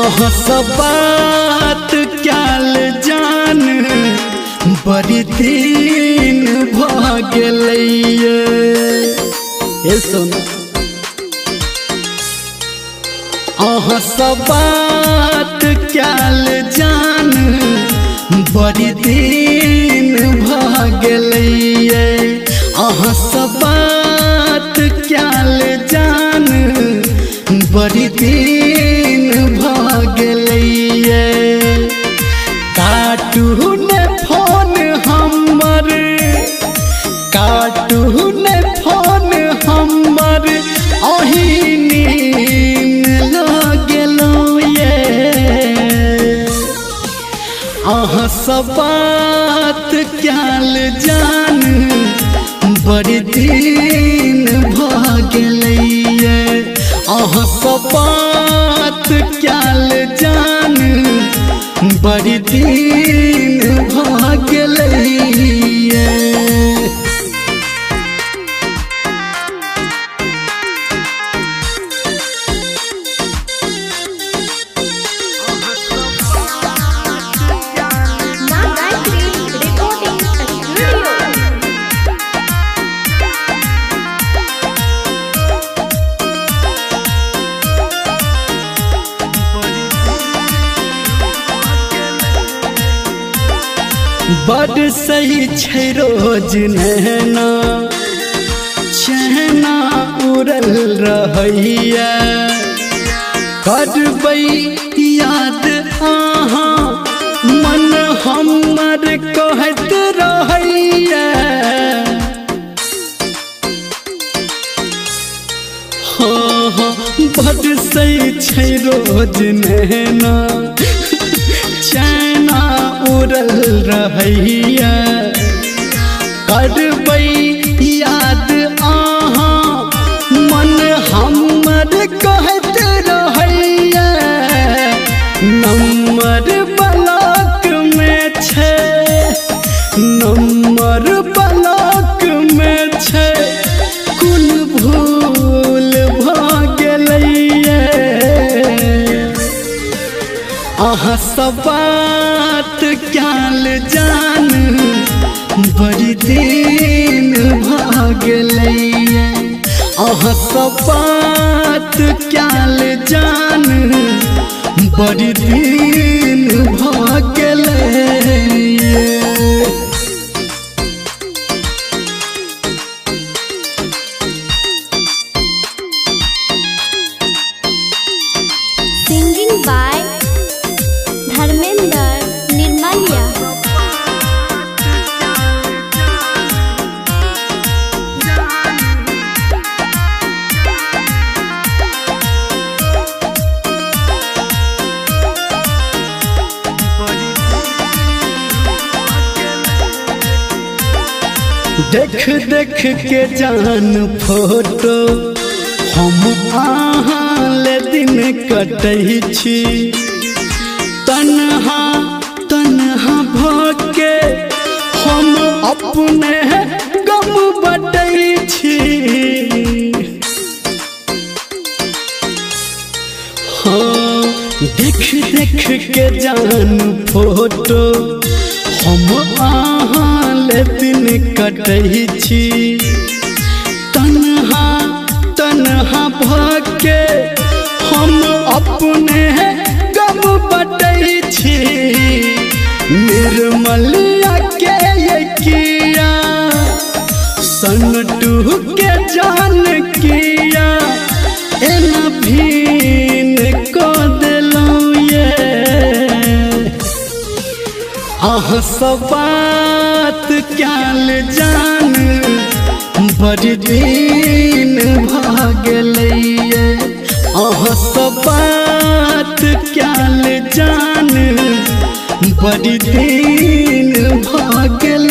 अहाँ सब बात क्याल जान बड़ी दिन भ गेलैये। ए सोना अहाँ सब बात क्याल जान बड़ी दिन भ गेलैये। अहाँ सब बात क्याल जान बड़ी दिन भ गेलैये। काटू ने फोन हमर, काटू ने फोन हमर अही नींद लग गेलौ ये। अहाँ सब बात क्याल जान बड़ी दिन भ गेलैये। अहाँ सब बात क्याल जान बड़ी दिन भ गेलैये। बड़ सही छै रोज नैना चैना उड़ल रहैया। करबै याद अहाँ मन हमर कहत रहैया। हाँ बड़ सही छै रोज नैना चैना उड़ल रहैया। करबै याद अहाँ मन हमर कहत रहैया। नंबर ब्लॉक में छै, नंबर ब्लॉक में छै, कुल भूल भ गेलैये। अहाँ सब बात क्याल जान बड़ी दिन भ गेलैये। अहाँ सब बात क्याल जान बड़ी दिन भ गेलैये। Singing by Dharmendra Nirmaliya। देख देख के जान फोटो हम अहाँ ले दिन कटै छी। तन्हा तन्हा भके हम अपने गम बटै छी। हाँ देख देख के जान फोटो हम अहाँ ले दिन कटै छी। तन्हा तन्हा भके हम अपने गम बटै छी। निर्मलिया के किया सनटू के जान किया एना भीन को देलौ ये। अहाँ सब बात क्याल जान बड़ी दिन भ गेलैये। अहाँ सब बात क्याल जान बड़ी दिन भ गेलैये।